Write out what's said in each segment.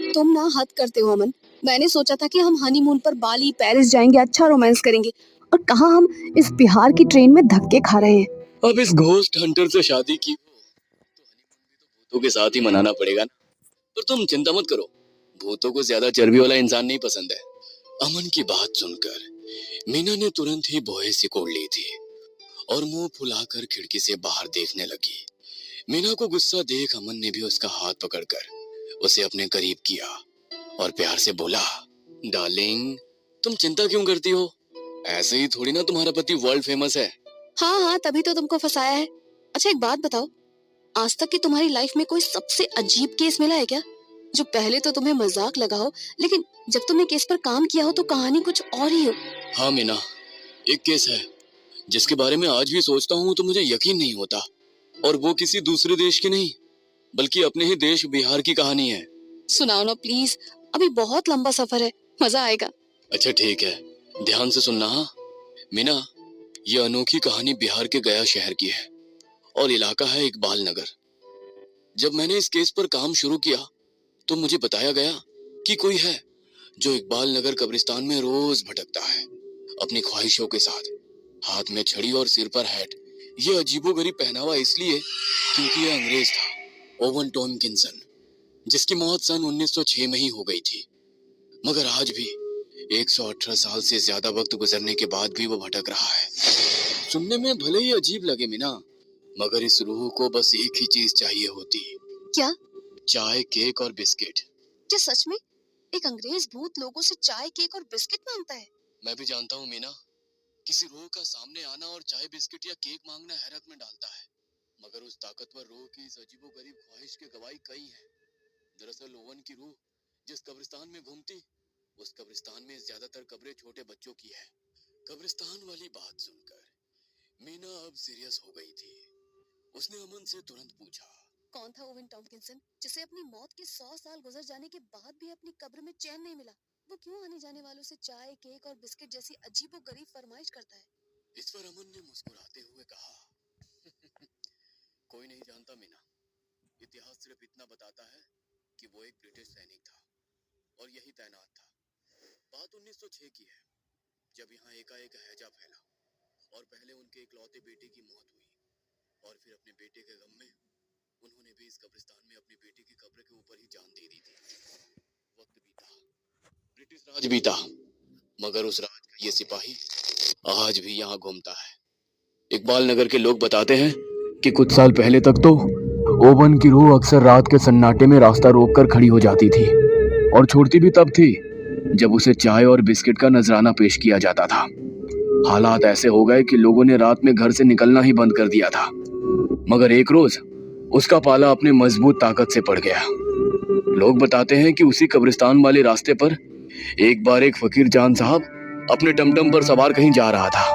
तुम ना हद करते हो अमन। मैंने सोचा था कि हम हनीमून पर बाली पेरिस जाएंगे, अच्छा रोमांस करेंगे, और कहाँ हम इस बिहार की ट्रेन में धक्के खा रहे हैं। अब इस घोस्ट हंटर से शादी की हो तो हनीमून भी तो भूतों के साथ ही मनाना पड़ेगा ना। पर तुम चिंता मत करो, भूतों को ज्यादा चर्बी वाला इंसान नहीं पसंद है। अमन की बात सुनकर मीना ने तुरंत ही भौहें सिकोड़ ली थी और मुंह फुलाकर खिड़की से बाहर देखने लगी। मीना को गुस्सा देख अमन ने भी उसका हाथ पकड़कर उसे अपने करीब किया और प्यार से बोला, डार्लिंग तुम चिंता क्यों करती हो, ऐसे ही थोड़ी ना तुम्हारा पति वर्ल्ड फेमस है। हाँ हाँ, तभी तो तुमको फंसाया है। अच्छा एक बात बताओ, आज तक की तुम्हारी लाइफ में कोई सबसे अजीब केस मिला है क्या, जो पहले तो तुम्हें मजाक लगा हो, लेकिन जब तुमने केस पर काम किया हो तो कहानी कुछ और ही हो। हाँ मीना, एक केस है जिसके बारे में आज भी सोचता हूँ तो मुझे यकीन नहीं होता, और वो किसी दूसरे देश की नहीं बल्कि अपने ही देश बिहार की कहानी है। सुनाओ ना प्लीज, अभी बहुत लंबा सफर है, मजा आएगा। अच्छा ठीक है, ध्यान से सुनना। हाँ मीना, ये अनोखी कहानी बिहार के गया शहर की है और इलाका है इकबाल नगर। जब मैंने इस केस पर काम शुरू किया तो मुझे बताया गया कि कोई है जो इकबाल नगर कब्रिस्तान में रोज भटकता है अपनी ख्वाहिशों के साथ, हाथ में छड़ी और सिर पर हैट। ये अजीबोगरीब पहनावा इसलिए क्योंकि यह अंग्रेज था, ओवन टॉमकिंसन, जिसकी मौत सन 1906 में ही हो गई थी। मगर आज भी 118 साल से ज्यादा वक्त गुजरने के बाद भी वो भटक रहा है। सुनने में भले ही अजीब लगे मीना, मगर इस रूह को बस एक ही चीज चाहिए होती। क्या? चाय, केक और बिस्किट। क्या सच में एक अंग्रेज भूत लोगों से चाय, केक और बिस्किट मांगता है? मैं भी जानता हूँ मीना, किसी रूह का सामने आना और चाय, बिस्किट या केक मांगना हैरत में डालता है, मगर उस ताकतवर रूह की इस अजीबोगरीब ख्वाहिश के गवाही कई हैं। दरअसल ओवन की रूह जिस कब्रिस्तान में घूमती, उस कब्रिस्तान में ज्यादातर कब्रें छोटे बच्चों की है। कब्रिस्तान वाली बात सुनकर मीना अब सीरियस हो गई थी। उसने अमन से तुरंत पूछा, कौन था ओवन टॉमकिंसन जिसे अपनी मौत के 100 साल गुजर जाने के बाद भी अपनी कब्र में चैन नहीं मिला? वो क्यों आने जाने वालों से चाय, केक और बिस्किट जैसी अजीबोगरीब फरमाइश करता है? इस पर अमन ने मुस्कुराते हुए कहा, कोई नहीं जानता मीना, इतिहास सिर्फ इतना बताता है कि वो एक ब्रिटिश सैनिक था और यही तैनात था। बात 1906 की है, जब यहाँ एकाएक हैजा फैला और पहले उनके इकलौते बेटे की मौत हुई, और फिर अपने बेटे के गम में उन्होंने भी इस कब्रिस्तान में अपनी बेटी की कब्र के ऊपर ही जान दे दी थी। वक्त बीता, ब्रिटिश राज बीता, मगर उस राज का ये सिपाही आज भी यहाँ घूमता है। इकबाल नगर के लोग बताते हैं कि कुछ साल पहले तक तो ओवन की रूह अक्सर रात के सन्नाटे में रास्ता रोककर खड़ी हो जाती थी, और छोड़ती भी तब थी जब उसे चाय और बिस्किट का नजराना पेश किया जाता था। हालात ऐसे हो गए कि लोगों ने रात में घर से निकलना ही बंद कर दिया था, मगर एक रोज उसका पाला अपने मजबूत ताकत से पड़ गया। लोग बताते हैं कि उसी कब्रिस्तान वाले रास्ते पर एक बार एक फकीर जान साहब अपने टमटम पर सवार कहीं जा रहा था।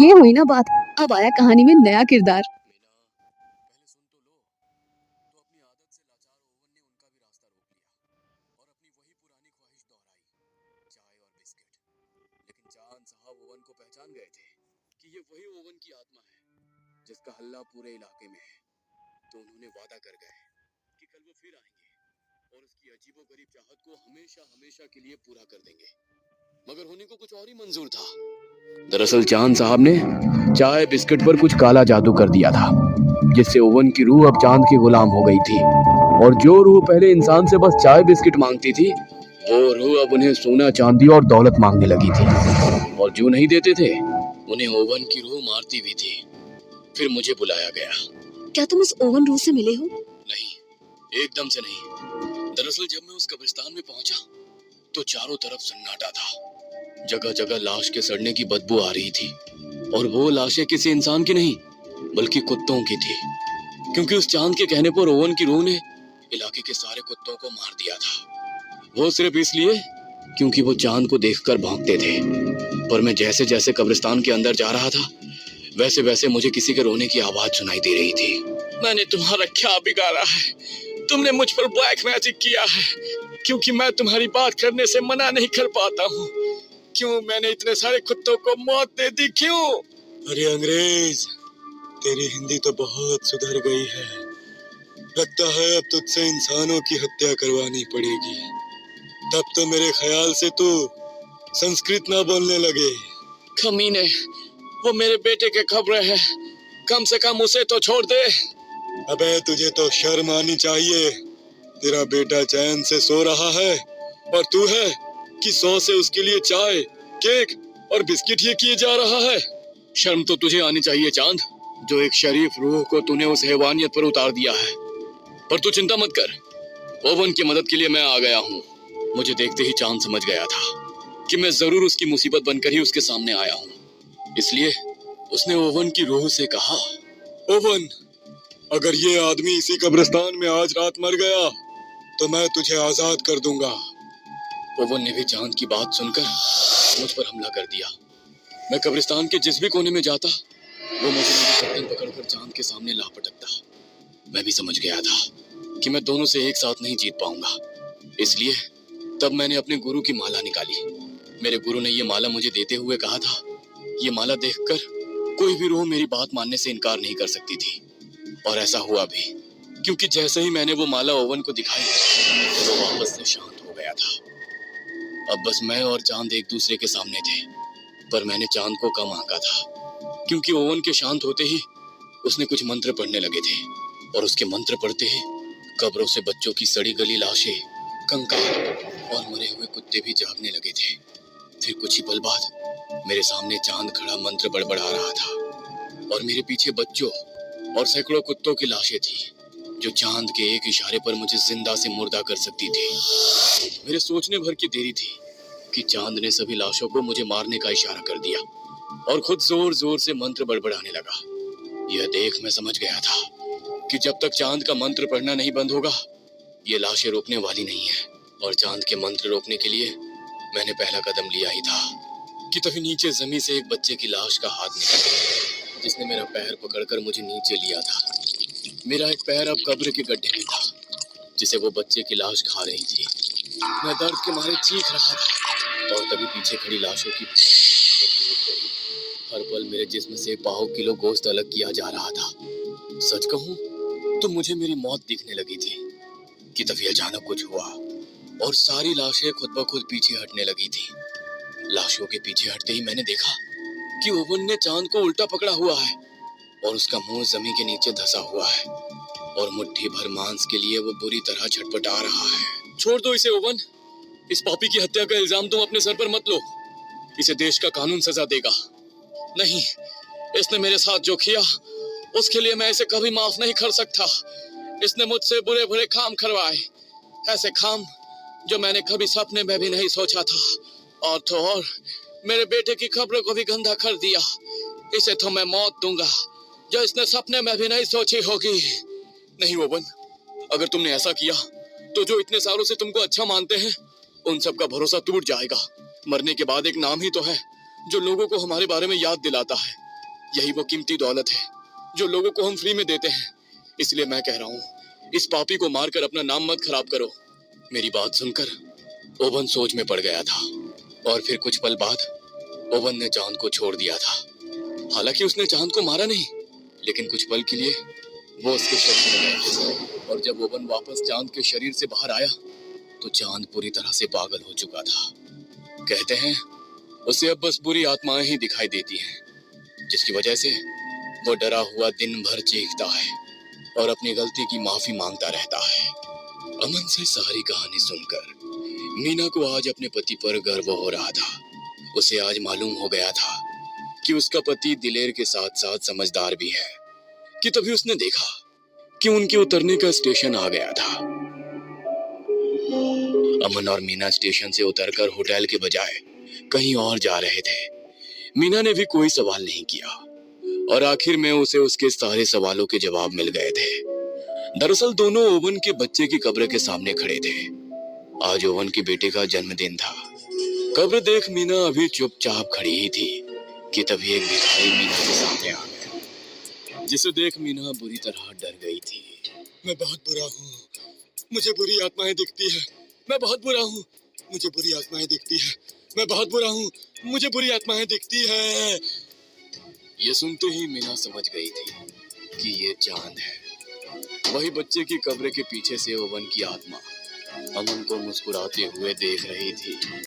ये हुई ना बात, अब आया कहानी में नया किरदार। पहले सुन तो लो। तो अपनी आदत से लाचार ओवन ने उनका भी रास्ता रोक लिया और अपनी वही पुरानी ख्वाहिश दोहराई, चाय और बिस्किट। लेकिन जान साहब ओवन को पहचान गए थे कि ये वही ओवन की आत्मा है जिसका हल्ला पूरे इलाके में है। तो उन्होंने वादा कर गए कि कल वो फिर आएंगे और उसकी अजीबोगरीब चाहत को हमेशा हमेशा के लिए पूरा कर देंगे। मगर होने को कुछ और ही मंजूर था। दरअसल चांद साहब ने चाय बिस्किट पर कुछ काला जादू कर दिया था, जिससे ओवन की रूह अब चांद की गुलाम हो गई थी, और जो रूह पहले इंसान से बस चाय बिस्किट मांगती थी, वो रूह अब उन्हें सोना, चांदी और दौलत मांगने लगी थी, और जो नहीं देते थे उन्हें ओवन की रूह मारती भी थी। फिर मुझे बुलाया गया। क्या तुम उस ओवन रूह से मिले हो? नहीं, एकदम से नहीं। दरअसल जब मैं उस कब्रिस्तान में पहुंचा तो चारों तरफ सन्नाटा था। जगह जगह लाश के सड़ने की बदबू आ रही थी, और वो लाशें किसी इंसान की नहीं बल्कि कुत्तों की थी, क्योंकि उस चांद के कहने पर ओवन की रूह ने इलाके के सारे कुत्तों को मार दिया था। वो सिर्फ इसलिए क्योंकि वो चांद को देखकर भौंकते थे। पर मैं जैसे जैसे कब्रिस्तान के अंदर जा रहा था, वैसे वैसे मुझे किसी के रोने की आवाज सुनाई दे रही थी। मैंने तुम्हारा क्या बिगाड़ा है? तुमने मुझ पर ब्लैक मैजिक किया है, क्योंकि मैं तुम्हारी बात करने से मना नहीं कर पाता हूँ। क्यों मैंने इतने सारे कुत्तों को मौत दे दी, क्यों? अरे अंग्रेज, तेरी हिंदी तो बहुत सुधर गई है। लगता है अब तुझसे इंसानों की हत्या करवानी पड़ेगी। तब तो मेरे ख्याल से तू संस्कृत ना बोलने लगे। कमीने, वो मेरे बेटे के खबर है, कम से कम उसे तो छोड़ दे। अबे तुझे तो शर्म आनी चाहिए। तेरा बेटा चैन से सो रहा है और तू है कि 100 से उसके लिए चाय, केक और बिस्किट ये किए जा रहा है। शर्म तो तुझे आनी चाहिए चांद, जो एक शरीफ रूह को तूने उस हैवानियत पर उतार दिया है। पर तू चिंता मत कर, ओवन की मदद के लिए मैं आ गया हूँ। मुझे देखते ही चांद समझ गया था कि मैं जरूर उसकी मुसीबत बनकर ही उसके सामने आया हूँ। इसलिए उसने ओवन की रूह से कहा, ओवन, अगर ये आदमी इसी कब्रिस्तान में आज रात मर गया तो मैं तुझे आजाद कर दूंगा। ओवन ने भी चांद की बात सुनकर मुझ पर हमला कर दिया। मैं कब्रिस्तान के जिस भी कोने में जाता, वो मुझे मेरी गर्दन पकड़कर चांद के सामने ला पटकता। मैं भी समझ गया था कि मैं दोनों से एक साथ नहीं जीत पाऊंगा। इसलिए तब मैंने अपने गुरु की माला निकाली। मेरे गुरु ने ये माला मुझे देते हुए कहा था, ये माला देखकर कोई भी रूह मेरी बात मानने से इनकार नहीं कर सकती थी। और ऐसा हुआ भी, क्योंकि जैसे ही मैंने वो माला ओवन को दिखाई, वो वापस से शांत हो गया था। अब बस मैं और चांद एक दूसरे के सामने थे। पर मैंने चांद को कम आंका था, क्योंकि ओवन के शांत होते ही उसने कुछ मंत्र पढ़ने लगे थे। और उसके मंत्र पढ़ते ही कब्रों से बच्चों की सड़ी गली लाशें, कंकाल और मरे हुए कुत्ते भी जागने लगे थे। फिर कुछ ही पल बाद मेरे सामने चांद खड़ा मंत्र बड़बड़ा रहा था और मेरे पीछे बच्चों और सैकड़ों कुत्तों की लाशें थी, जो चांद के एक इशारे पर मुझे जिंदा से मुर्दा कर सकती थी। मेरे सोचने भर की देरी थी कि चांद ने सभी लाशों को मुझे मारने का इशारा कर दिया और खुद जोर जोर से मंत्र बड़बड़ाने लगा। यह देख मैं समझ गया था कि जब तक चांद का मंत्र पढ़ना नहीं बंद होगा, ये लाशें रोकने वाली नहीं है। और चांद के मंत्र रोकने के लिए मैंने पहला कदम लिया ही था कि तभी नीचे जमीन से एक बच्चे की लाश का हाथ निकला, जिसने मेरा पैर पकड़कर मुझे नीचे लिया था। मेरा एक पैर अब कब्र के गड्ढे में था, जिसे वो बच्चे की लाश खा रही थी। मैं दर्द के मारे चीख रहा था और तभी पीछे खड़ी लाशों की हर पल मेरे जिस्म से पाव किलो गोश्त अलग किया जा रहा था। सच कहूं तो मुझे मेरी मौत दिखने लगी थी कि तभी अचानक कुछ हुआ और सारी लाशें खुद ब खुद पीछे हटने लगी थी। लाशों के पीछे हटते ही मैंने देखा कि ओवन ने चांद को उल्टा पकड़ा हुआ है और उसका मुंह जमीन के नीचे धंसा हुआ है और मुट्ठी भर मांस के लिए वो बुरी तरह छटपटा रहा है। छोड़ दो इसे ओवन, इस पापी की हत्या का इल्जाम तुम अपने सर पर मत लो। इसे देश का कानून सजा देगा। नहीं, इसने मेरे साथ जो किया उसके लिए मैं इसे कभी माफ नहीं कर सकता। इसने मुझसे बुरे बुरे काम करवाए, ऐसे काम जो मैंने कभी सपने में भी नहीं सोचा था। और तो और मेरे बेटे की खबरों को भी गंदा कर दिया। इसे तो मैं मौत दूंगा जो इसने सपने में भी नहीं सोची होगी। नहीं ओवन, अगर तुमने ऐसा किया तो जो इतने सालों से तुमको अच्छा मानते हैं उन सब का भरोसा टूट जाएगा। मरने के बाद एक नाम ही तो है जो लोगों को हमारे बारे में याद दिलाता है। यही वो कीमती दौलत है जो लोगों को हम फ्री में देते हैं। इसलिए मैं कह रहा हूँ, इस पापी को मारकर अपना नाम मत खराब करो। मेरी बात सुनकर ओवन सोच में पड़ गया था और फिर कुछ पल बाद ओवन ने चांद को छोड़ दिया था। हालांकि उसने चांद को मारा नहीं, लेकिन कुछ पल के लिए वो उसके शरीर में गया और जब ओवन वापस चांद के शरीर से बाहर आया तो चांद पूरी तरह से पागल हो चुका था। कहते हैं उसे अब बस बुरी आत्माएं ही दिखाई देती हैं, जिसकी वजह से वो डरा हुआ दिन भर चीखता है और अपनी गलती की माफी मांगता रहता है। अमन से सारी कहानी सुनकर मीना को आज अपने पति पर गर्व हो रहा था। उसे आज मालूम हो गया था कि उसका पति दिलेर के साथ साथ समझदार भी है। कि तभी उसने देखा कि उनके उतरने का स्टेशन आ गया था। अमन और मीना स्टेशन से उतरकर होटल के बजाय कहीं और जा रहे थे। मीना ने भी कोई सवाल नहीं किया और आखिर में उसे उसके सारे सवालों के जवाब मिल गए थे। दरअसल दोनों ओवन के बच्चे की कब्र के सामने खड़े थे। आज ओवन के बेटे का जन्मदिन था। कब्र देख मीना अभी चुपचाप खड़ी ही थी कि तभी एक भिखारी मीना के सामने आ गया, जिसे देख मीना बुरी तरह डर गई थी। मैं बहुत बुरा हूँ, मुझे बुरी आत्माएं दिखती है। मैं बहुत बुरा हूँ, मुझे बुरी आत्माएं दिखती है। मैं बहुत बुरा हूँ, मुझे बुरी आत्माएं दिखती है। ये सुनते ही मीना समझ गई थी कि ये चांद है, वही बच्चे की कब्र के पीछे से ओवन की आत्मा अमन को मुस्कुराते हुए देख रही थी।